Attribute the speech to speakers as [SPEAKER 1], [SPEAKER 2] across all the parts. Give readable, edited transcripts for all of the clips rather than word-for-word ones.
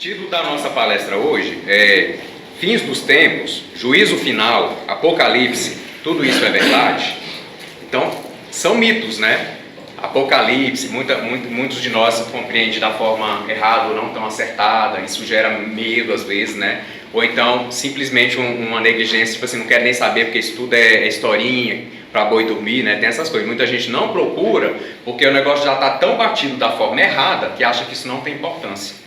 [SPEAKER 1] título da nossa palestra hoje é Fins dos Tempos, Juízo Final, Apocalipse, tudo isso é verdade? Então, são mitos, né? Apocalipse, muitos de nós compreendem da forma errada ou não tão acertada, isso gera medo às vezes, né? Ou então, simplesmente uma negligência, tipo assim, não quer nem saber porque isso tudo é historinha, para boi dormir, né? Tem essas coisas. Muita gente não procura porque o negócio já está tão batido da forma errada que acha que isso não tem importância.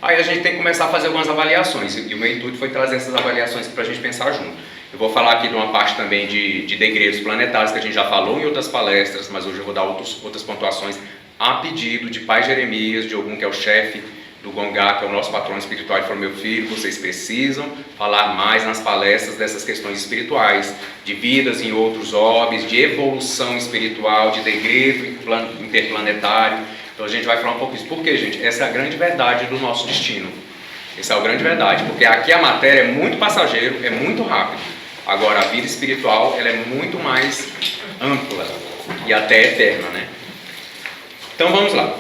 [SPEAKER 1] Aí a gente tem que começar a fazer algumas avaliações, e o meu intuito foi trazer essas avaliações para a gente pensar junto. Eu vou falar aqui de uma parte também de degredos planetários, que a gente já falou em outras palestras, mas hoje eu vou dar outras pontuações a pedido de Pai Jeremias, de Ogum, que é o chefe do Gongá, que é o nosso patrono espiritual. Ele falou: meu filho, vocês precisam falar mais nas palestras dessas questões espirituais, de vidas em outros orbes, de evolução espiritual, de degredo interplanetário. Então a gente vai falar um pouco disso. Por quê, gente? Essa é a grande verdade do nosso destino. Essa é a grande verdade, porque aqui a matéria é muito passageiro, é muito rápido. Agora a vida espiritual, ela é muito mais ampla e até eterna, né? Então vamos lá.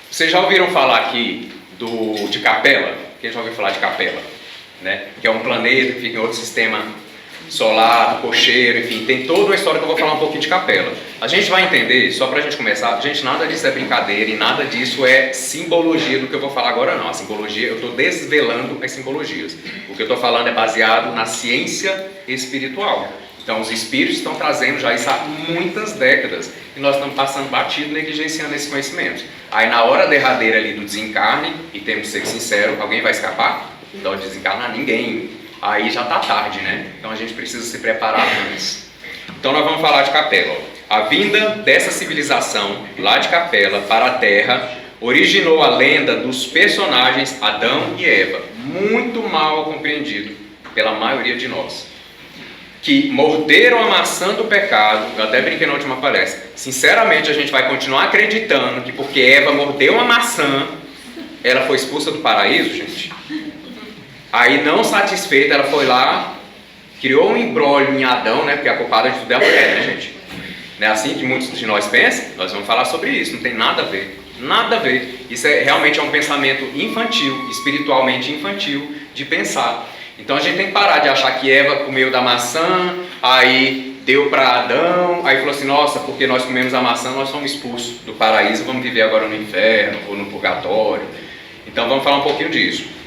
[SPEAKER 1] Vocês já ouviram falar aqui de Capela? Quem já ouviu falar de Capela? Né? Que é um planeta que fica em outro sistema solar, do cocheiro, enfim, tem toda uma história que eu vou falar um pouquinho de Capela. A gente vai entender, só pra gente começar, gente, nada disso é brincadeira e nada disso é simbologia do que eu vou falar agora não. A simbologia, eu estou desvelando as simbologias. O que eu estou falando é baseado na ciência espiritual. Então os espíritos estão trazendo já isso há muitas décadas e nós estamos passando batido, negligenciando esse conhecimento. Aí na hora derradeira ali do desencarne, e temos que ser sinceros, alguém vai escapar? Então desencarnar ninguém. Aí já está tarde, né? Então a gente precisa se preparar antes. Então nós vamos falar de Capela. A vinda dessa civilização lá de Capela para a Terra originou a lenda dos personagens Adão e Eva, muito mal compreendido pela maioria de nós, que morderam a maçã do pecado. Eu até brinquei na última palestra. Sinceramente, a gente vai continuar acreditando que porque Eva mordeu uma maçã, ela foi expulsa do paraíso, gente? Aí, não satisfeita, ela foi lá, criou um imbróglio em Adão, né? Porque a culpada de tudo é a mulher, né, gente? Não é assim que muitos de nós pensam? Nós vamos falar sobre isso, não tem nada a ver. Nada a ver. Isso realmente é um pensamento infantil, espiritualmente infantil, de pensar. Então a gente tem que parar de achar que Eva comeu da maçã, aí deu para Adão, aí falou assim: nossa, porque nós comemos a maçã, nós somos expulsos do paraíso, vamos viver agora no inferno ou no purgatório. Então vamos falar um pouquinho disso.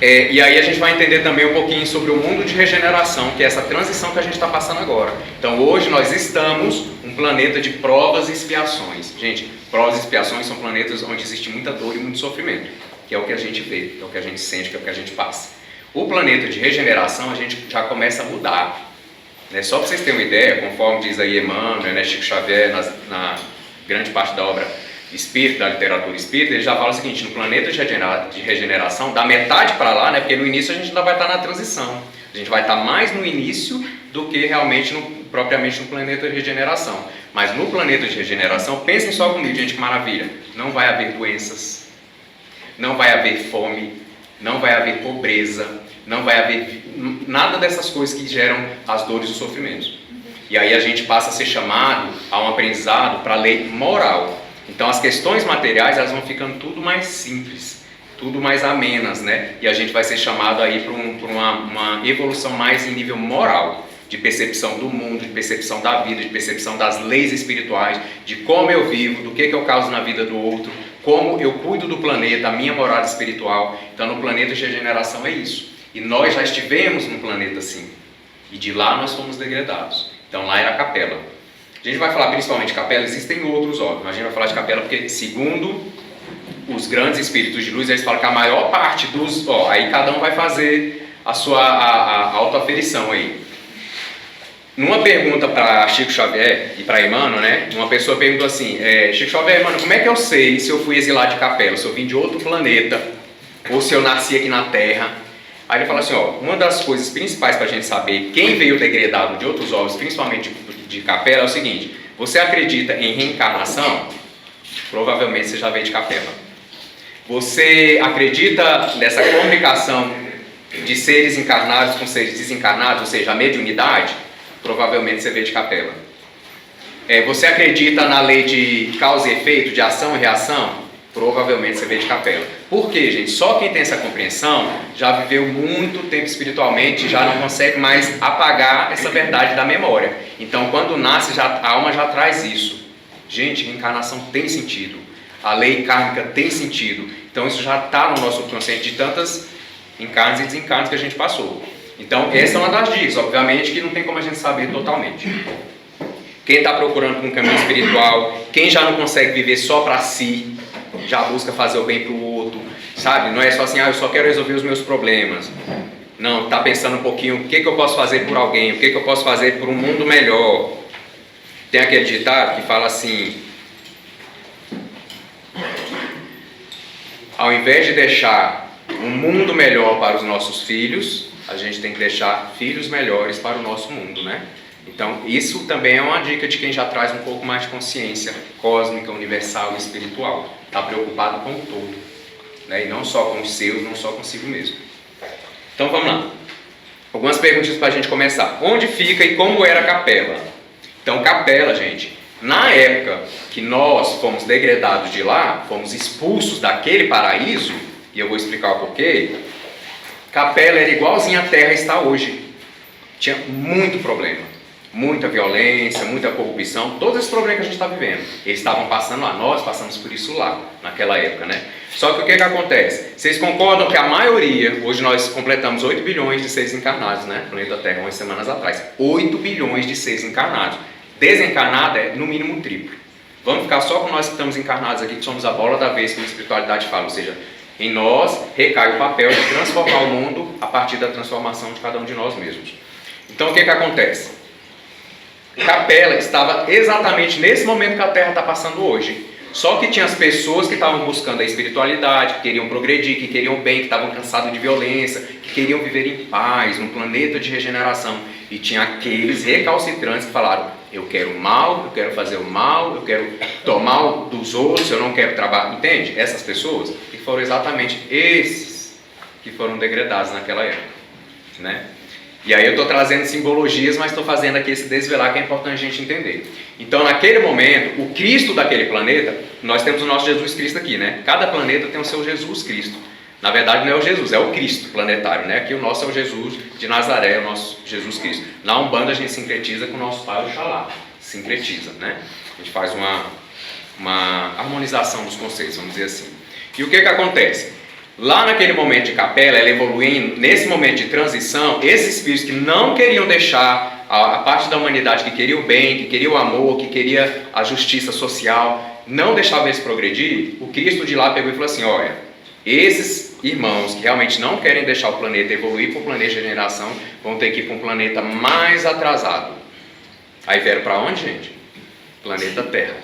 [SPEAKER 1] E aí a gente vai entender também um pouquinho sobre o mundo de regeneração, que é essa transição que a gente está passando agora. Então hoje nós estamos um planeta de provas e expiações. Gente, provas e expiações são planetas onde existe muita dor e muito sofrimento, que é o que a gente vê, que é o que a gente sente, que é o que a gente passa. O planeta de regeneração a gente já começa a mudar, né? Só para vocês terem uma ideia, conforme diz aí Emmanuel, né, Chico Xavier, na grande parte da obra espírita, da literatura espírita, ele já fala o seguinte: no planeta de regeneração, da metade para lá, né, porque no início a gente ainda vai estar na transição, a gente vai estar mais no início do que realmente propriamente no planeta de regeneração. Mas no planeta de regeneração, pensem só comigo, gente, que maravilha, não vai haver doenças, não vai haver fome, não vai haver pobreza, não vai haver nada dessas coisas que geram as dores e os sofrimentos. E aí a gente passa a ser chamado a um aprendizado para a lei moral. Então as questões materiais, elas vão ficando tudo mais simples, tudo mais amenas, né? E a gente vai ser chamado aí para uma evolução mais em nível moral, de percepção do mundo, de percepção da vida, de percepção das leis espirituais, de como eu vivo, do que eu causo na vida do outro, como eu cuido do planeta, a minha morada espiritual. Então no planeta de regeneração é isso. E nós já estivemos num planeta assim. E de lá nós fomos degradados. Então lá era a Capela. A gente vai falar principalmente de Capela, existem outros órgãos. A gente vai falar de Capela porque, segundo os grandes espíritos de luz, eles falam que a maior parte dos... aí cada um vai fazer a sua autoaferição aí. Numa pergunta para Chico Xavier e para Emmanuel, né? Uma pessoa perguntou assim: Chico Xavier, Emmanuel, como é que eu sei se eu fui exilado de Capela, se eu vim de outro planeta, ou se eu nasci aqui na Terra? Aí ele fala assim: uma das coisas principais para a gente saber quem veio degradado de outros órgãos, principalmente de Capela, é o seguinte: você acredita em reencarnação? Provavelmente você já veio de Capela. Você acredita nessa comunicação de seres encarnados com seres desencarnados, ou seja, a mediunidade? Provavelmente você veio de Capela. Você acredita na lei de causa e efeito, de ação e reação? provavelmente você veio de capela. Por quê, gente? Só quem tem essa compreensão já viveu muito tempo espiritualmente, já não consegue mais apagar essa verdade da memória. Então, quando nasce, a alma já traz isso. Gente, reencarnação tem sentido. A lei kármica tem sentido. Então, isso já está no nosso subconsciente de tantas encarnes e desencarnes que a gente passou. Então, essa é uma das dicas. Obviamente que não tem como a gente saber totalmente. Quem está procurando por um caminho espiritual, quem já não consegue viver só para si, já busca fazer o bem para o outro, sabe? Não é só assim, eu só quero resolver os meus problemas. Não, está pensando um pouquinho, o que eu posso fazer por alguém, o que eu posso fazer por um mundo melhor. Tem aquele ditado que fala assim: ao invés de deixar um mundo melhor para os nossos filhos, a gente tem que deixar filhos melhores para o nosso mundo, né? Então, isso também é uma dica de quem já traz um pouco mais de consciência cósmica, universal e espiritual. Está preocupado com o todo, né? E não só com os seus, não só consigo mesmo. Então, vamos lá. Algumas perguntas para a gente começar. Onde fica e como era a capela? Então, capela, gente, na época que nós fomos degradados de lá, fomos expulsos daquele paraíso, e eu vou explicar o porquê, capela era igualzinha a Terra está hoje. Tinha muito problema. Muita violência, muita corrupção, todos esses problemas que a gente está vivendo, eles estavam passando lá, nós passamos por isso lá, naquela época, né? Só que o que acontece? Vocês concordam que a maioria, hoje nós completamos 8 bilhões de seres encarnados, né? Planeta Terra, umas semanas atrás, 8 bilhões de seres encarnados. Desencarnado é no mínimo triplo. Vamos ficar só com nós que estamos encarnados aqui, que somos a bola da vez, como a espiritualidade fala, ou seja, em nós recai o papel de transformar o mundo a partir da transformação de cada um de nós mesmos. Então o que acontece? Capela estava exatamente nesse momento que a Terra está passando hoje. Só que tinha as pessoas que estavam buscando a espiritualidade, que queriam progredir, que queriam bem, que estavam cansados de violência, que queriam viver em paz, num planeta de regeneração. E tinha aqueles recalcitrantes que falaram: eu quero o mal, eu quero fazer o mal, eu quero tomar o dos outros, eu não quero trabalhar. Entende? Essas pessoas, que foram exatamente esses que foram degradados naquela época, né? E aí eu estou trazendo simbologias, mas estou fazendo aqui esse desvelar que é importante a gente entender. Então, naquele momento, o Cristo daquele planeta, nós temos o nosso Jesus Cristo aqui, né? Cada planeta tem o seu Jesus Cristo. Na verdade, não é o Jesus, é o Cristo planetário, né? Aqui o nosso é o Jesus de Nazaré, o nosso Jesus Cristo. Na Umbanda a gente sincretiza com o nosso Pai Oxalá. Sincretiza, né? A gente faz uma harmonização dos conceitos, vamos dizer assim. E o que acontece? Lá naquele momento de capela, ela evoluindo, nesse momento de transição, esses espíritos que não queriam deixar a parte da humanidade que queria o bem, que queria o amor, que queria a justiça social, não deixavam eles progredir, o Cristo de lá pegou e falou assim: olha, esses irmãos que realmente não querem deixar o planeta evoluir para o planeta de regeneração, vão ter que ir para um planeta mais atrasado. Aí vieram para onde, gente? Planeta Terra.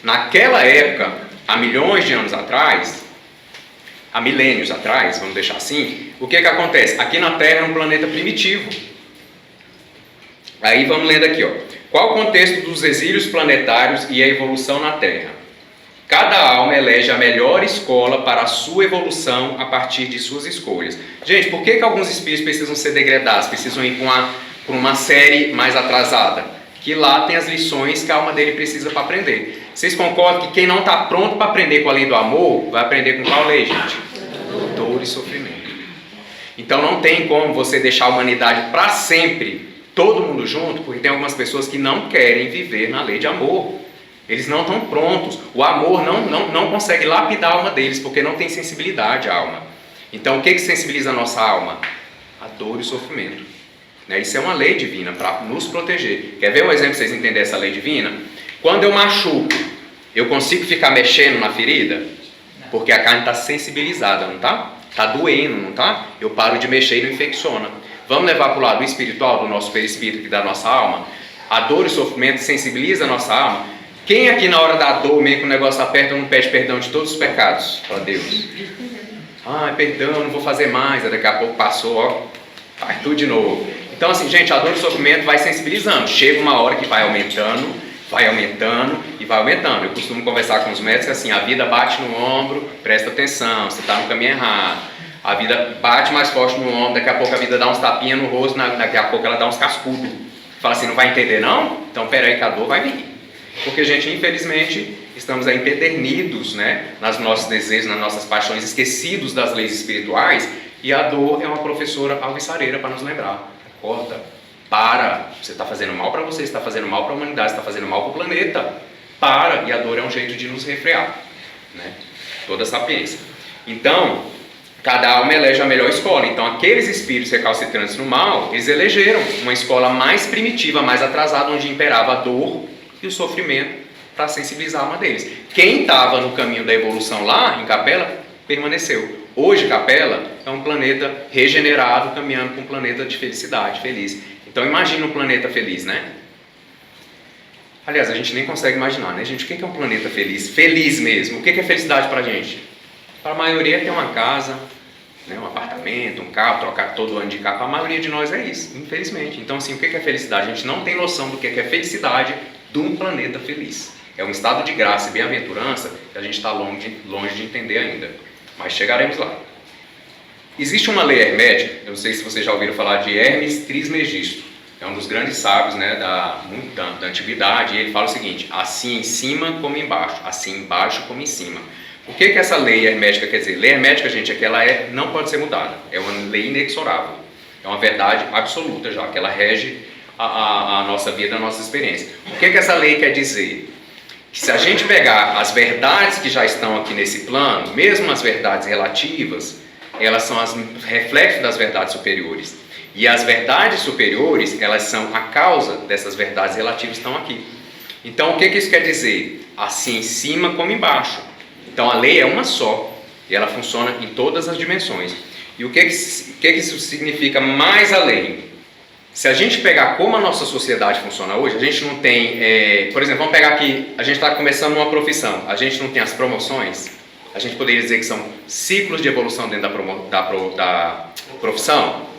[SPEAKER 1] Naquela época, há milhões de anos atrás, há milênios atrás, vamos deixar assim, o que acontece? Aqui na Terra é um planeta primitivo. Aí vamos lendo aqui, ó. Qual o contexto dos exílios planetários e a evolução na Terra? Cada alma elege a melhor escola para a sua evolução a partir de suas escolhas. Gente, por que alguns espíritos precisam ser degradados, precisam ir para uma série mais atrasada? Que lá tem as lições que a alma dele precisa para aprender. Vocês concordam que quem não está pronto para aprender com a lei do amor, vai aprender com qual lei, gente? Dor e sofrimento. Então não tem como você deixar a humanidade para sempre, todo mundo junto, porque tem algumas pessoas que não querem viver na lei de amor. Eles não estão prontos. O amor não consegue lapidar a alma deles, porque não tem sensibilidade à alma. Então o que sensibiliza a nossa alma? A dor e o sofrimento. Isso é uma lei divina para nos proteger. Quer ver um exemplo para vocês entenderem essa lei divina? Quando eu machuco, eu consigo ficar mexendo na ferida? Porque a carne está sensibilizada, não está? Está doendo, não está? Eu paro de mexer e não infecciona. Vamos levar para o lado espiritual do nosso perispírito, que da nossa alma? A dor e o sofrimento sensibiliza a nossa alma. Quem aqui na hora da dor, meio que o negócio aperta, não pede perdão de todos os pecados para Deus? Perdão, não vou fazer mais. Daqui a pouco passou, ó, faz tudo de novo. Então assim, gente, a dor e o sofrimento vai sensibilizando. Chega uma hora que vai aumentando e vai aumentando. Eu costumo conversar com os médicos assim: a vida bate no ombro, presta atenção, você está no caminho errado. A vida bate mais forte no ombro, daqui a pouco a vida dá uns tapinhas no rosto, daqui a pouco ela dá uns cascudos. Fala assim: não vai entender não? Então peraí que a dor vai vir. Porque, gente, infelizmente, estamos aí empedernidos, né, nos nossos desejos, nas nossas paixões, esquecidos das leis espirituais, e a dor é uma professora alvissareira para nos lembrar. Acorda, para, você está fazendo mal para você, está fazendo mal para a humanidade, está fazendo mal para o planeta, para, e a dor é um jeito de nos refrear, né? Toda sapiência. Então, cada alma elege a melhor escola. Então, aqueles espíritos recalcitrantes no mal, eles elegeram uma escola mais primitiva, mais atrasada, onde imperava a dor e o sofrimento, para sensibilizar a alma deles. Quem estava no caminho da evolução lá, em Capela, permaneceu. Hoje, Capela é um planeta regenerado, caminhando para um planeta de felicidade, feliz. Então, imagina um planeta feliz, né? Aliás, a gente nem consegue imaginar, né, gente? O que é um planeta feliz? Feliz mesmo. O que é felicidade para a gente? Para a maioria é ter uma casa, né, um apartamento, um carro, trocar todo ano de carro. Para a maioria de nós é isso, infelizmente. Então, assim, o que é felicidade? A gente não tem noção do que é felicidade de um planeta feliz. É um estado de graça e bem-aventurança que a gente está longe de entender ainda. Mas chegaremos lá. Existe uma lei hermética, eu não sei se vocês já ouviram falar de Hermes Trismegisto. É um dos grandes sábios, né, da antiguidade, e ele fala o seguinte: assim em cima como embaixo, assim embaixo como em cima. O que essa lei hermética quer dizer? Lei hermética, gente, é que ela não pode ser mudada, é uma lei inexorável, é uma verdade absoluta já, que ela rege a nossa vida, a nossa experiência. O que essa lei quer dizer? Que se a gente pegar as verdades que já estão aqui nesse plano, mesmo as verdades relativas, elas são os reflexos das verdades superiores. E as verdades superiores, elas são a causa dessas verdades relativas que estão aqui. Então, o que isso quer dizer? Assim em cima como embaixo. Então, a lei é uma só, e ela funciona em todas as dimensões. E o que isso significa mais além? Se a gente pegar como a nossa sociedade funciona hoje, a gente não tem... por exemplo, vamos pegar aqui, a gente está começando uma profissão, a gente não tem as promoções, a gente poderia dizer que são ciclos de evolução dentro da profissão.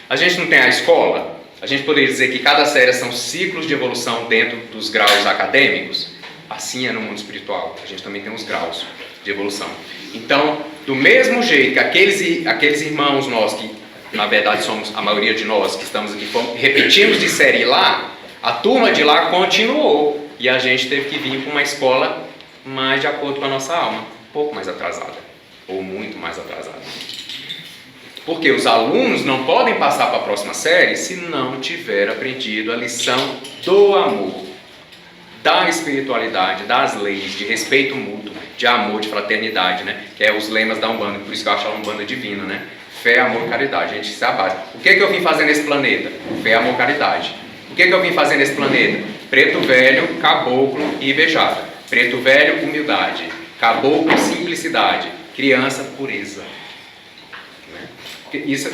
[SPEAKER 1] A gente não tem a escola, a gente poderia dizer que cada série são ciclos de evolução dentro dos graus acadêmicos. Assim é no mundo espiritual, a gente também tem os graus de evolução. Então, do mesmo jeito que aqueles irmãos nossos, que na verdade somos a maioria de nós que estamos aqui, repetimos de série lá, a turma de lá continuou. E a gente teve que vir para uma escola mais de acordo com a nossa alma, um pouco mais atrasada, ou muito mais atrasada. Porque os alunos não podem passar para a próxima série se não tiver aprendido a lição do amor, da espiritualidade, das leis, de respeito mútuo, de amor, de fraternidade, né? Que é os lemas da Umbanda, por isso que eu acho a Umbanda divina, né? Fé, amor e caridade, gente, isso é a base. O que eu vim fazer nesse planeta? Fé, amor, caridade. O que eu vim fazer nesse planeta? Preto velho, caboclo e invejada. Preto velho, humildade. Caboclo, simplicidade. Criança, pureza. Isso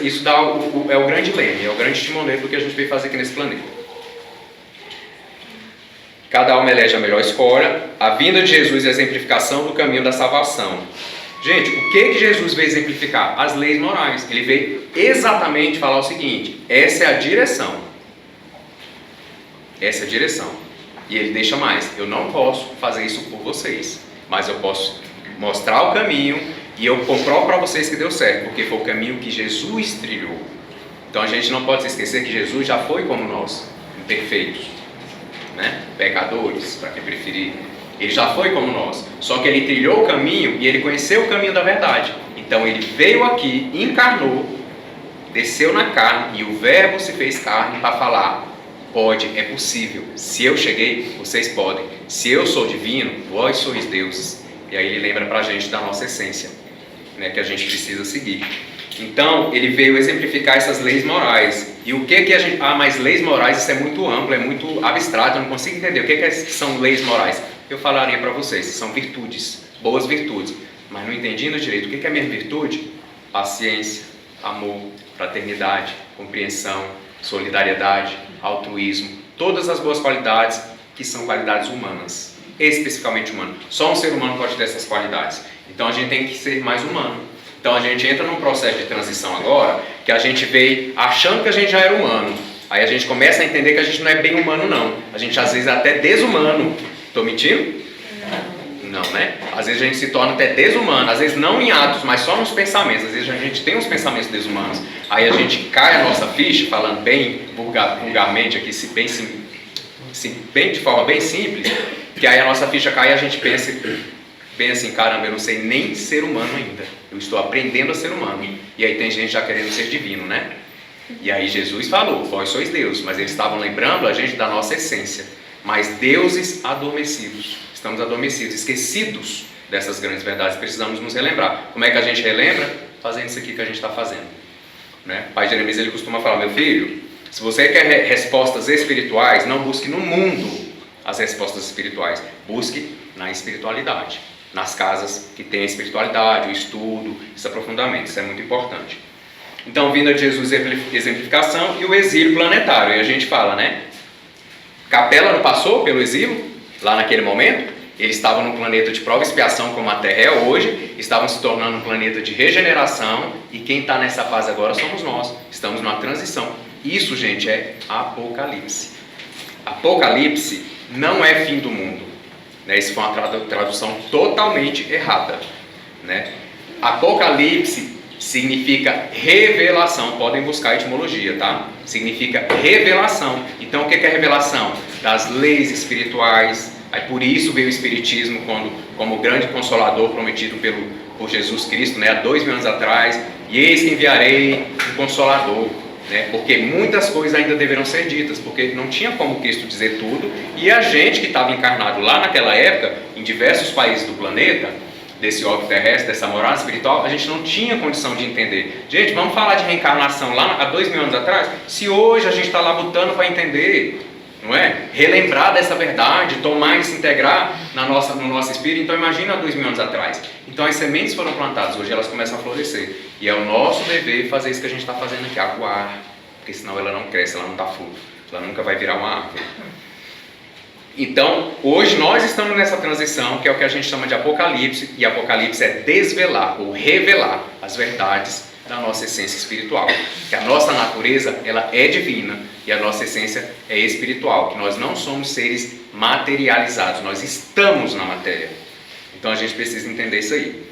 [SPEAKER 1] é o grande leme, é o grande estimulante do que a gente veio fazer aqui nesse planeta. Cada alma elege a melhor escolha. A vinda de Jesus é a exemplificação do caminho da salvação. Gente, o que Jesus veio exemplificar? As leis morais. Ele veio exatamente falar o seguinte: essa é a direção. Essa é a direção. E ele deixa mais: eu não posso fazer isso por vocês, mas eu posso mostrar o caminho. E eu comprovo para vocês que deu certo, porque foi o caminho que Jesus trilhou. Então a gente não pode se esquecer que Jesus já foi como nós, imperfeitos, né? Pecadores, para quem preferir. Ele já foi como nós, só que ele trilhou o caminho e ele conheceu o caminho da verdade. Então ele veio aqui, encarnou, desceu na carne e o verbo se fez carne para falar: pode, é possível. Se eu cheguei, vocês podem. Se eu sou divino, vós sois deuses. E aí ele lembra para a gente da nossa essência, né, que a gente precisa seguir. Então, ele veio exemplificar essas leis morais. E o que a gente... mas leis morais, isso é muito amplo, é muito abstrato, eu não consigo entender. O que são leis morais? Eu falaria para vocês, são virtudes, boas virtudes. Mas não entendendo direito, o que é minha virtude? Paciência, amor, fraternidade, compreensão, solidariedade, altruísmo. Todas as boas qualidades que são qualidades humanas, especificamente humanas. Só um ser humano pode ter essas qualidades. Então a gente tem que ser mais humano. Então a gente entra num processo de transição agora, que a gente veio achando que a gente já era humano. Aí a gente começa a entender que a gente não é bem humano não. A gente às vezes é até desumano. Estou mentindo? Não, né? Às vezes a gente se torna até desumano. Às vezes não em atos, mas só nos pensamentos. Às vezes a gente tem uns pensamentos desumanos. Aí a gente cai a nossa ficha, falando bem vulgarmente aqui, bem bem, de forma bem simples, que aí a nossa ficha cai e a gente pensa bem assim, caramba, eu não sei nem ser humano ainda, eu estou aprendendo a ser humano. E aí tem gente já querendo ser divino, né? E aí Jesus falou, vós sois Deus, mas eles estavam lembrando a gente da nossa essência. Mas deuses adormecidos, estamos adormecidos, esquecidos dessas grandes verdades, precisamos nos relembrar. Como é que a gente relembra? Fazendo isso aqui que a gente está fazendo, né? O pai Jeremias, ele costuma falar, meu filho, se você quer respostas espirituais, não busque no mundo as respostas espirituais, busque na espiritualidade, nas casas que tem a espiritualidade, o estudo, esse aprofundamento, isso é muito importante. Então, vinda de Jesus, exemplificação e o exílio planetário, e a gente fala, né? Capela não passou pelo exílio, lá naquele momento? Eles estavam num planeta de prova e expiação, como a Terra é hoje, estavam se tornando um planeta de regeneração, e quem está nessa fase agora somos nós, estamos numa transição. Isso, gente, é Apocalipse. Apocalipse não é fim do mundo, né? Isso foi uma tradução totalmente errada, né? Apocalipse significa revelação, podem buscar a etimologia, tá? Significa revelação. Então o que é revelação? Das leis espirituais. Aí por isso veio o Espiritismo como grande consolador prometido por Jesus Cristo, né? Há 2000 anos atrás. E eis que enviarei um consolador, né? Porque muitas coisas ainda deverão ser ditas, porque não tinha como Cristo dizer tudo. E a gente que estava encarnado lá naquela época, em diversos países do planeta, desse orbe terrestre, dessa morada espiritual, a gente não tinha condição de entender. Gente, vamos falar de reencarnação lá há 2000 anos atrás? Se hoje a gente está lá lutando para entender, não é? Relembrar dessa verdade, tomar e se integrar no nosso espírito, então imagina há 2000 anos atrás. Então as sementes foram plantadas, hoje elas começam a florescer. E é o nosso dever fazer isso que a gente está fazendo aqui, aguar, porque senão ela não cresce, ela não dá fruto, ela nunca vai virar uma árvore. Então, hoje nós estamos nessa transição, que é o que a gente chama de Apocalipse, e Apocalipse é desvelar ou revelar as verdades da nossa essência espiritual. Que a nossa natureza, ela é divina, e a nossa essência é espiritual, que nós não somos seres materializados, nós estamos na matéria. Então a gente precisa entender isso aí.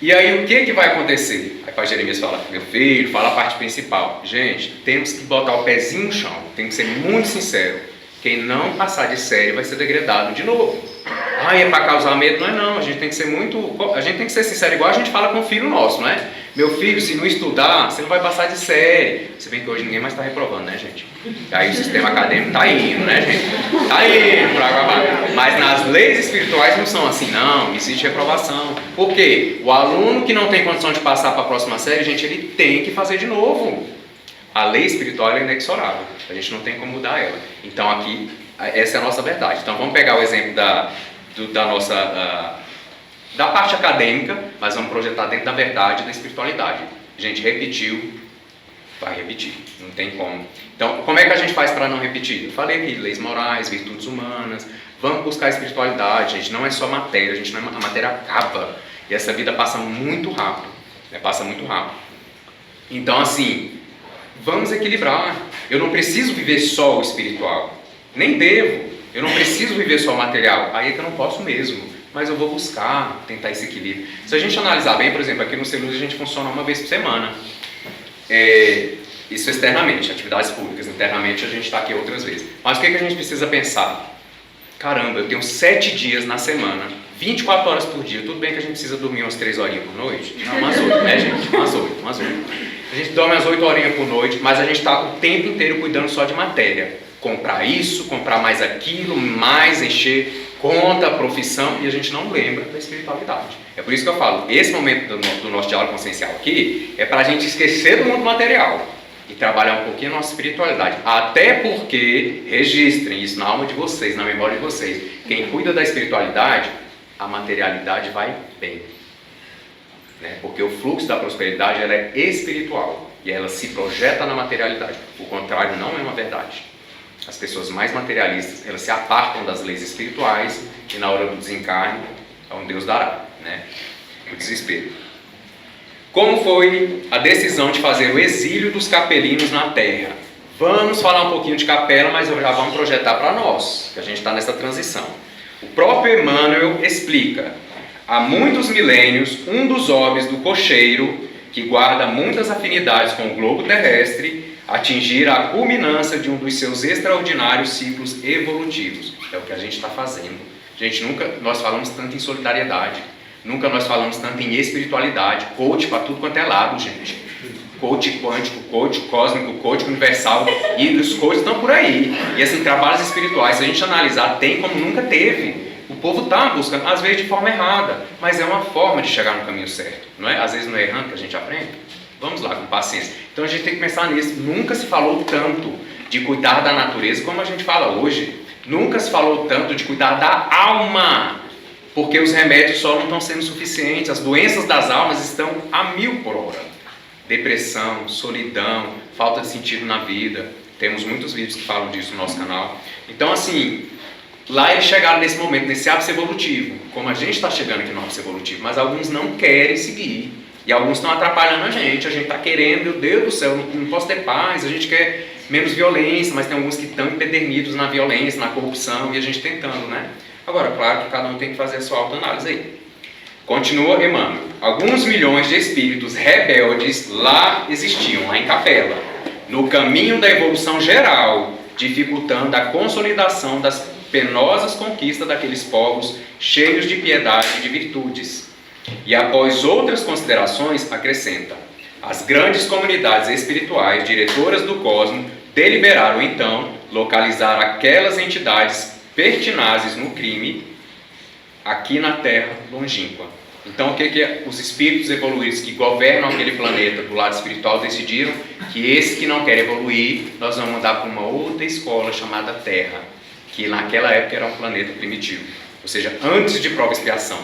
[SPEAKER 1] E aí o que vai acontecer? Aí o pai Jeremias fala, meu filho, fala a parte principal. Gente, temos que botar o pezinho no chão, tem que ser muito sincero. Quem não passar de série vai ser degradado de novo. Ah, é para causar medo? Não é não, a gente tem que ser sincero, igual a gente fala com o filho nosso, não é? Meu filho, se não estudar, você não vai passar de série. Se bem que hoje ninguém mais está reprovando, né, gente? Aí o sistema acadêmico está indo, né, gente? Está indo para acabar. Mas nas leis espirituais não são assim, não, existe reprovação. Por quê? O aluno que não tem condição de passar para a próxima série, gente, ele tem que fazer de novo. A lei espiritual é inexorável, a gente não tem como mudar ela. Então aqui, essa é a nossa verdade. Então vamos pegar o exemplo da parte acadêmica, mas vamos projetar dentro da verdade da espiritualidade. A gente repetiu, vai repetir, não tem como. Então como é que a gente faz para não repetir? Eu falei aqui, leis morais, virtudes humanas, vamos buscar a espiritualidade, gente, não é só matéria, a matéria acaba, e essa vida passa muito rápido, né? Passa muito rápido. Então assim, vamos equilibrar. Eu não preciso viver só o espiritual, nem devo. Eu não preciso viver só o material. Aí é que eu não posso mesmo, mas eu vou buscar tentar esse equilíbrio. Se a gente analisar bem, por exemplo, aqui no Celuz a gente funciona uma vez por semana. Isso externamente, atividades públicas. Internamente a gente está aqui outras vezes. Mas o que a gente precisa pensar? Caramba, eu tenho 7 dias na semana, 24 horas por dia. Tudo bem que a gente precisa dormir umas 3 horinhas por noite? Não, umas 8, né, gente? Umas 8. A gente dorme umas 8 horinhas por noite, mas a gente está o tempo inteiro cuidando só de matéria. Comprar isso, comprar mais aquilo, mais encher conta, profissão, e a gente não lembra da espiritualidade. É por isso que eu falo, esse momento do nosso diálogo consciencial aqui é para a gente esquecer do mundo material e trabalhar um pouquinho a nossa espiritualidade. Até porque, registrem isso na alma de vocês, na memória de vocês, quem cuida da espiritualidade, a materialidade vai bem. Né? Porque o fluxo da prosperidade ela é espiritual e ela se projeta na materialidade. O contrário não é uma verdade. As pessoas mais materialistas, elas se apartam das leis espirituais e na hora do desencarne, é onde Deus dará, né? O desespero. Como foi a decisão de fazer o exílio dos capelinos na Terra? Vamos falar um pouquinho de capela, mas já vamos projetar para nós, que a gente está nessa transição. O próprio Emmanuel explica: há muitos milênios, um dos orbes do cocheiro, que guarda muitas afinidades com o globo terrestre, atingir a culminância de um dos seus extraordinários ciclos evolutivos. É o que a gente está fazendo. Gente, nunca nós falamos tanto em solidariedade, nunca nós falamos tanto em espiritualidade, coach para tudo quanto é lado, gente. Coach quântico, coach cósmico, coach universal, e os coaches estão por aí. E assim, trabalhos espirituais, se a gente analisar, tem como nunca teve. O povo está buscando, às vezes de forma errada, mas é uma forma de chegar no caminho certo, não é? Às vezes não é errando que a gente aprende. Vamos lá, com paciência. Então a gente tem que pensar nisso. Nunca se falou tanto de cuidar da natureza como a gente fala hoje. Nunca se falou tanto de cuidar da alma, porque os remédios só não estão sendo suficientes. As doenças das almas estão a 1000 por hora. Depressão, solidão, falta de sentido na vida. Temos muitos vídeos que falam disso no nosso canal. Então assim, lá eles chegaram nesse momento, nesse ápice evolutivo, como a gente está chegando aqui no ápice evolutivo, mas alguns não querem seguir. E alguns estão atrapalhando a gente está querendo, meu Deus do céu, não posso ter paz, a gente quer menos violência, mas tem alguns que estão empedernidos na violência, na corrupção, e a gente tentando, né? Agora, claro que cada um tem que fazer a sua autoanálise aí. Continua Emmanuel. Alguns milhões de espíritos rebeldes lá existiam, lá em Capela, no caminho da evolução geral, dificultando a consolidação das penosas conquistas daqueles povos cheios de piedade e de virtudes. E após outras considerações, acrescenta: as grandes comunidades espirituais diretoras do cosmos deliberaram então localizar aquelas entidades pertinazes no crime aqui na Terra longínqua. Então o que os espíritos evoluídos que governam aquele planeta do lado espiritual decidiram? Que esse que não quer evoluir, nós vamos mandar para uma outra escola chamada Terra, que naquela época era um planeta primitivo, ou seja, antes de prova e expiação.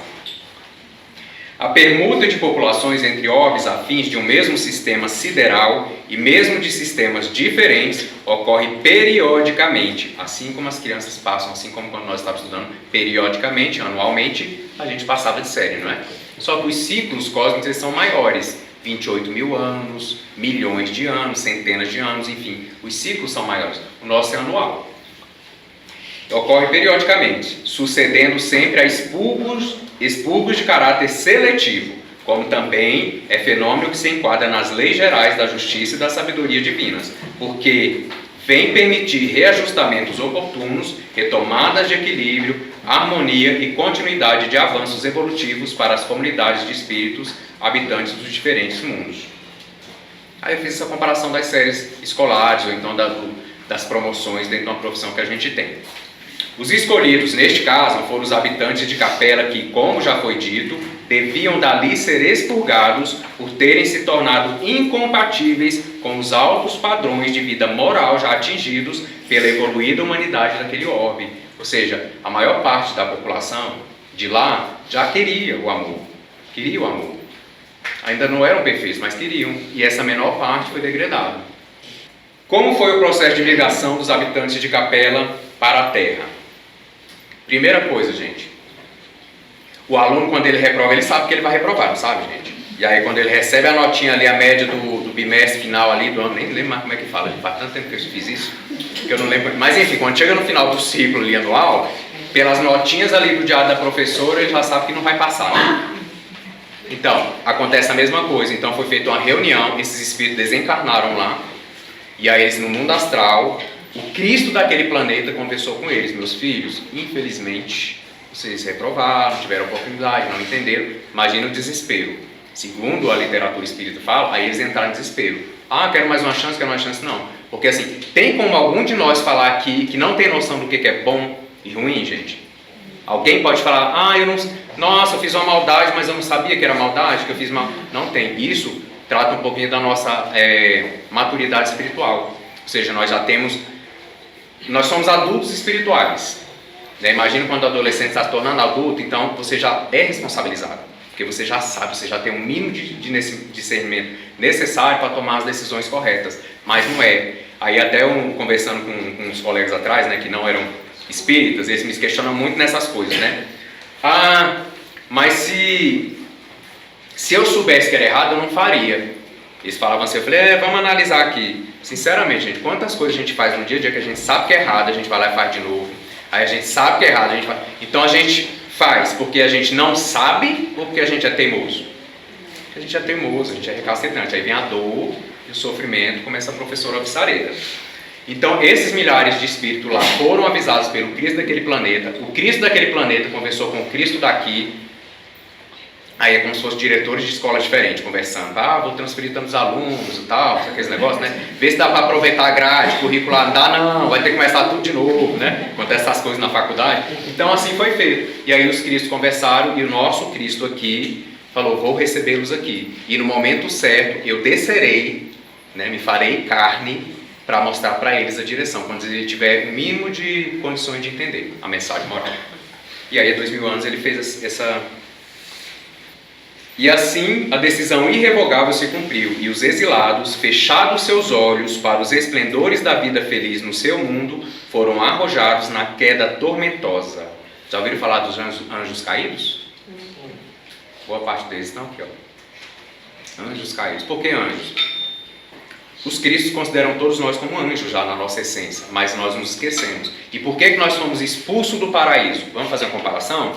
[SPEAKER 1] A permuta de populações entre orbes afins de um mesmo sistema sideral e mesmo de sistemas diferentes ocorre periodicamente, assim como as crianças passam, assim como quando nós estávamos estudando periodicamente, anualmente, a gente passava de série, não é? Só que os ciclos cósmicos eles são maiores, 28 mil anos, milhões de anos, centenas de anos, enfim, os ciclos são maiores, o nosso é anual. Ocorre periodicamente, sucedendo sempre a expurgos de caráter seletivo, como também é fenômeno que se enquadra nas leis gerais da justiça e da sabedoria divinas, porque vem permitir reajustamentos oportunos, retomadas de equilíbrio, harmonia e continuidade de avanços evolutivos para as comunidades de espíritos habitantes dos diferentes mundos. Aí eu fiz essa comparação das séries escolares, ou então das promoções dentro de uma profissão que a gente tem. Os escolhidos, neste caso, foram os habitantes de Capela que, como já foi dito, deviam dali ser expurgados por terem se tornado incompatíveis com os altos padrões de vida moral já atingidos pela evoluída humanidade daquele orbe. Ou seja, a maior parte da população de lá já queria o amor. Queria o amor. Ainda não eram perfeitos, mas queriam. E essa menor parte foi degradada. Como foi o processo de migração dos habitantes de Capela para a Terra? Primeira coisa, gente, o aluno quando ele reprova, ele sabe que ele vai reprovar, não sabe, gente? E aí quando ele recebe a notinha ali, a média do bimestre final ali, do ano, nem lembro mais como é que fala, faz tanto tempo que eu fiz isso, que eu não lembro, mas enfim, quando chega no final do ciclo ali anual, pelas notinhas ali do diário da professora, ele já sabe que não vai passar, né? Então, acontece a mesma coisa, então foi feita uma reunião, esses espíritos desencarnaram lá, e aí eles no mundo astral, o Cristo daquele planeta conversou com eles: meus filhos, infelizmente, vocês reprovaram, tiveram oportunidade, não entenderam, imagina o desespero. Segundo a literatura espírita fala, aí eles entraram em desespero. Ah, quero mais uma chance, quero mais chance, não. Porque assim, tem como algum de nós falar aqui que não tem noção do que é bom e ruim, gente? Alguém pode falar, nossa, eu fiz uma maldade, mas eu não sabia que era maldade, que eu fiz mal. Não tem. Isso trata um pouquinho da nossa maturidade espiritual. Ou seja, nós somos adultos espirituais. Né? Imagina quando o adolescente está se tornando adulto, então você já é responsabilizado. Porque você já sabe, você já tem um mínimo de discernimento necessário para tomar as decisões corretas. Mas não é. Aí até conversando com uns colegas atrás, né, que não eram espíritas, eles me questionam muito nessas coisas, né? Mas se eu soubesse que era errado, eu não faria. Eles falavam assim, eu falei, vamos analisar aqui. Sinceramente, gente, quantas coisas a gente faz no dia a dia que a gente sabe que é errado, a gente vai lá e faz de novo. Aí a gente sabe que é errado, a gente faz. Então a gente faz porque a gente não sabe ou porque a gente é teimoso? Porque a gente é teimoso, a gente é recalcitrante. Aí vem a dor, e o sofrimento, como essa professora Pissareta. Então, esses milhares de espíritos lá foram avisados pelo Cristo daquele planeta. O Cristo daquele planeta conversou com o Cristo daqui. Aí é como se fossem diretores de escola diferentes conversando. Vou transferir tantos alunos e tal, aqueles negócios, né? Vê se dá para aproveitar a grade curricular. Não dá não, vai ter que começar tudo de novo, né? Acontece essas coisas na faculdade. Então assim foi feito. E aí os Cristos conversaram e o nosso Cristo aqui falou, vou recebê-los aqui. E no momento certo eu descerei, né? Me farei carne para mostrar para eles a direção, quando ele tiver o mínimo de condições de entender a mensagem moral. E aí há 2000 anos ele fez essa... E assim a decisão irrevogável se cumpriu, e os exilados, fechados seus olhos para os esplendores da vida feliz no seu mundo, foram arrojados na queda tormentosa. Já ouviram falar dos anjos caídos? Boa parte deles estão aqui, ó. Anjos caídos. Por que anjos? Os cristos consideram todos nós como anjos já na nossa essência, mas nós nos esquecemos. E por que nós fomos expulsos do paraíso? Vamos fazer uma comparação?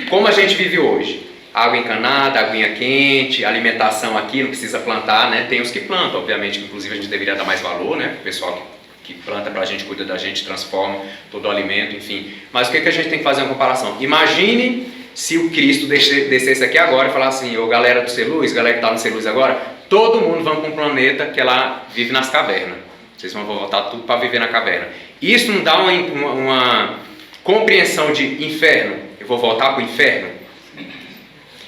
[SPEAKER 1] Como a gente vive hoje? Água encanada, aguinha quente, alimentação aqui, não precisa plantar, né? Tem os que plantam, obviamente, que inclusive a gente deveria dar mais valor, né? O pessoal que planta pra gente, cuida da gente, transforma todo o alimento, enfim. Mas o que a gente tem que fazer uma comparação? Imagine se o Cristo descesse aqui agora e falasse assim, ô galera do Seluz, galera que tá no Seluz agora, todo mundo vamos para um planeta que ela vive nas cavernas. Vocês vão voltar tudo para viver na caverna. Isso não dá uma compreensão de inferno? Eu vou voltar para o inferno?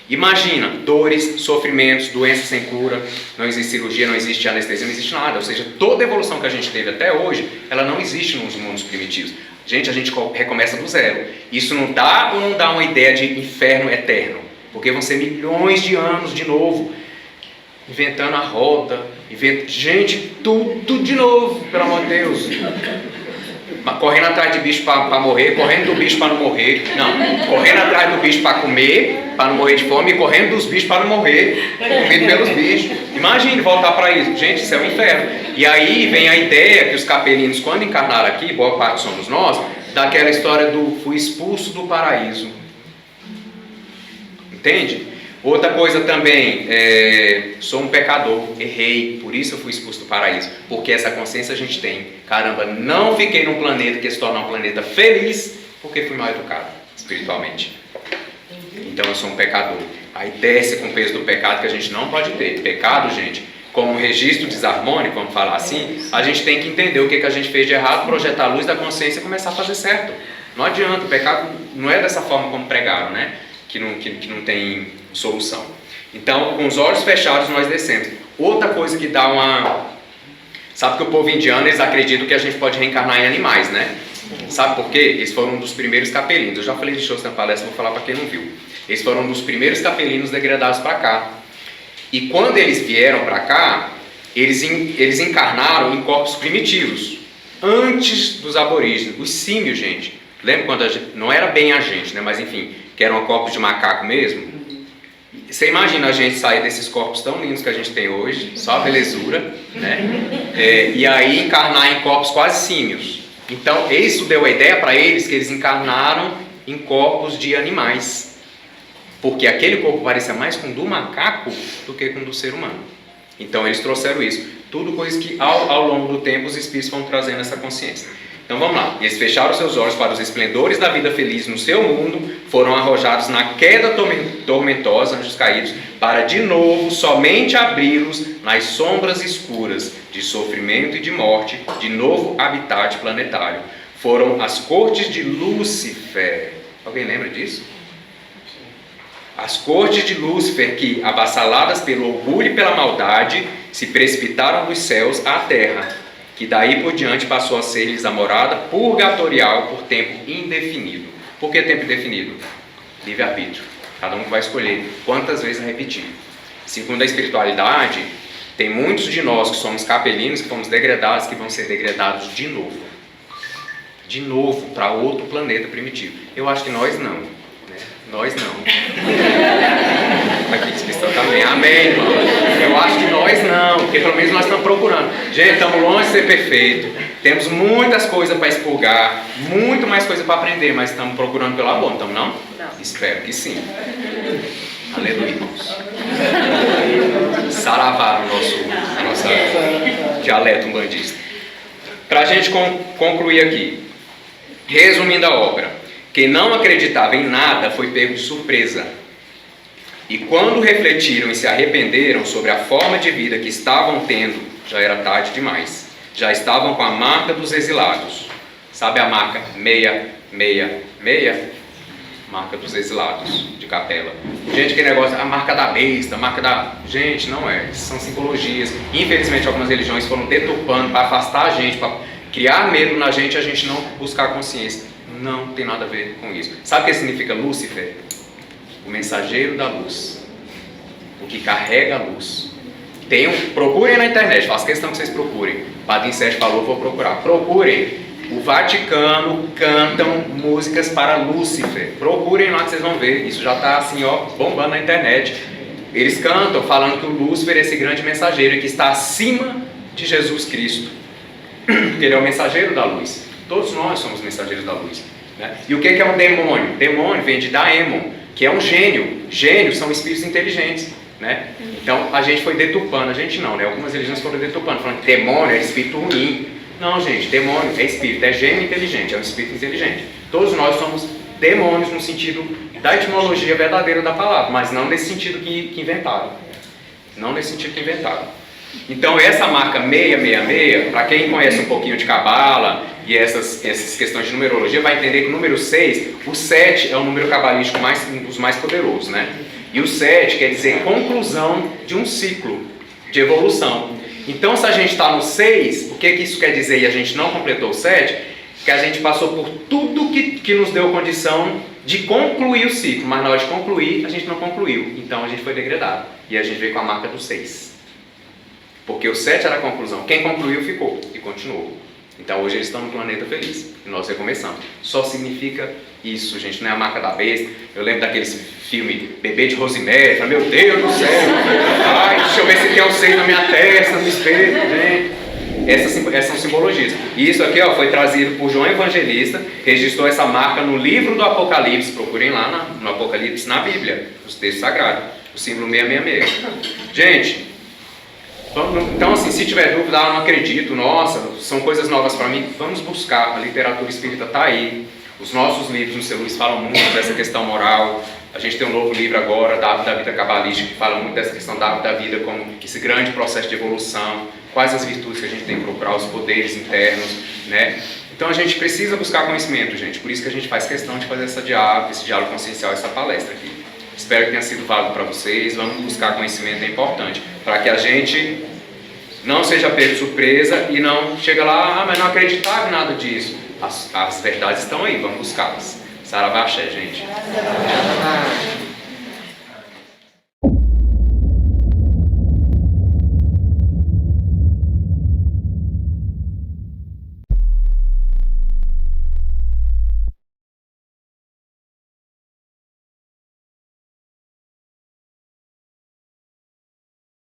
[SPEAKER 1] Imagina, dores, sofrimentos, doenças sem cura, não existe cirurgia, não existe anestesia, não existe nada. Ou seja, toda a evolução que a gente teve até hoje, ela não existe nos mundos primitivos. Gente, a gente recomeça do zero. Isso não dá ou não dá uma ideia de inferno eterno? Porque vão ser milhões de anos de novo, inventando a roda, gente, tudo de novo, pelo amor de Deus. Correndo atrás de bicho para morrer, correndo do bicho para não morrer. Não, correndo atrás do bicho para comer, para não morrer de fome, e correndo dos bichos para não morrer, comido pelos bichos. Imagine voltar para isso. Gente, isso é um inferno. E aí vem a ideia que os capelinos, quando encarnaram aqui, boa parte somos nós, daquela história do fui expulso do paraíso. Entende? Outra coisa também, sou um pecador, errei, por isso eu fui expulso do paraíso. Porque essa consciência a gente tem. Caramba, não fiquei num planeta que se torna um planeta feliz, porque fui mal educado, espiritualmente. Então eu sou um pecador. Aí desce com o peso do pecado que a gente não pode ter. Pecado, gente, como um registro desarmônico, vamos falar assim, a gente tem que entender o que a gente fez de errado, projetar a luz da consciência e começar a fazer certo. Não adianta, o pecado não é dessa forma como pregaram, né? Que não tem solução. Então, com os olhos fechados, nós descemos. Outra coisa que dá uma... Sabe que o povo indiano, eles acreditam que a gente pode reencarnar em animais, né? Sabe por quê? Eles foram um dos primeiros capelinos. Eu já falei de shows na palestra, vou falar para quem não viu. Eles foram um dos primeiros capelinos degradados para cá. E quando eles vieram para cá, eles encarnaram em corpos primitivos. Antes dos aborígenes, os símios, gente. Lembra quando a gente... Não era bem a gente, né? Mas enfim, que eram corpos de macaco mesmo. Você imagina a gente sair desses corpos tão lindos que a gente tem hoje, só a belezura, né? E aí encarnar em corpos quase símios. Então, isso deu a ideia para eles que eles encarnaram em corpos de animais. Porque aquele corpo parecia mais com o do macaco do que com o do ser humano. Então, eles trouxeram isso. Tudo coisa que, ao longo do tempo, os espíritos vão trazendo essa consciência. Então vamos lá, eles fecharam seus olhos para os esplendores da vida feliz no seu mundo, foram arrojados na queda tormentosa, anjos caídos, para de novo somente abri-los nas sombras escuras de sofrimento e de morte, de novo habitat planetário. Foram as cortes de Lúcifer. Alguém lembra disso? As cortes de Lúcifer que, avassaladas pelo orgulho e pela maldade, se precipitaram dos céus à terra, que daí por diante passou a ser-lhes a morada purgatorial por tempo indefinido. Por que tempo indefinido? Livre-arbítrio. Cada um vai escolher quantas vezes repetir. Segundo a espiritualidade, tem muitos de nós que somos capelinos, que fomos degradados, que vão ser degradados de novo. De novo, para outro planeta primitivo. Eu acho que nós não. Né? Nós não. Aqui diz cristão também. Amém, irmão. Eu acho que nós não, porque pelo menos nós estamos procurando. Gente, estamos longe de ser perfeito. Temos muitas coisas para expurgar, muito mais coisa para aprender, mas estamos procurando pelo amor, então não? Não. Espero que sim. Aleluia, irmãos. Saravá no nosso dialeto umbandista. Para a gente concluir aqui, resumindo a obra, quem não acreditava em nada foi pego de surpresa. E quando refletiram e se arrependeram sobre a forma de vida que estavam tendo, já era tarde demais. Já estavam com a marca dos exilados. Sabe a marca 666? Marca dos exilados de Capela. Gente, que negócio, a marca da besta, a marca da... Gente, não é. São simbologias. Infelizmente, algumas religiões foram deturpando para afastar a gente, para criar medo na gente, a gente não buscar a consciência. Não tem nada a ver com isso. Sabe o que significa Lúcifer? O mensageiro da luz. O que carrega a luz. Procurem na internet, faço questão que vocês procurem. Padre Sérgio falou, vou procurar. Procurem. O Vaticano cantam músicas para Lúcifer. Procurem lá que vocês vão ver. Isso já está assim, ó, bombando na internet. Eles cantam falando que o Lúcifer é esse grande mensageiro e que está acima de Jesus Cristo. Porque ele é o mensageiro da luz. Todos nós somos mensageiros da luz, né? E o que é um demônio? Demônio vem de daemon, que é um gênio. Gênios são espíritos inteligentes, né? Então a gente foi deturpando, a gente não, né? Algumas religiões foram deturpando, falando que demônio é espírito ruim. Não, gente, demônio é espírito, é gênio inteligente, é um espírito inteligente. Todos nós somos demônios no sentido da etimologia verdadeira da palavra, mas não nesse sentido que inventaram. Não nesse sentido que inventaram. Então essa marca 666, para quem conhece um pouquinho de Cabala e essas questões de numerologia, vai entender que o número 6, o 7 é o número cabalístico um dos mais poderosos, né? E o 7 quer dizer conclusão de um ciclo de evolução. Então, se a gente está no 6, o que isso quer dizer e a gente não completou o 7? Que a gente passou por tudo que nos deu condição de concluir o ciclo, mas na hora de concluir, a gente não concluiu. Então, a gente foi degradado. E a gente veio com a marca do 6. Porque o 7 era a conclusão. Quem concluiu ficou e continuou. Então, hoje eles estão no planeta feliz. E nós recomeçamos. Só significa isso, gente. Não é a marca da besta. Eu lembro daquele filme Bebê de Rosemary. Falei, meu Deus do céu. Ai, deixa eu ver se tem o 6 na minha testa, no espelho. Gente. Essas são simbologias. E isso aqui, ó, foi trazido por João Evangelista. Registrou essa marca no livro do Apocalipse. Procurem lá no Apocalipse, na Bíblia. Os textos sagrados. O símbolo 666. Gente... Então, assim, se tiver dúvida, não acredito, nossa, são coisas novas para mim, vamos buscar, a literatura espírita está aí, os nossos livros no seu Luiz falam muito dessa questão moral, a gente tem um novo livro agora, da Árvore da Vida Cabalística, que fala muito dessa questão da Árvore da Vida como esse grande processo de evolução, quais as virtudes que a gente tem que procurar, os poderes internos, né? Então a gente precisa buscar conhecimento, gente, por isso que a gente faz questão de fazer esse diálogo consciencial, essa palestra aqui. Espero que tenha sido válido para vocês. Vamos buscar conhecimento, é importante, para que a gente não seja pego de surpresa e não chega lá, mas não acreditava em nada disso. As verdades estão aí, vamos buscá-las. Saravá, axé, gente.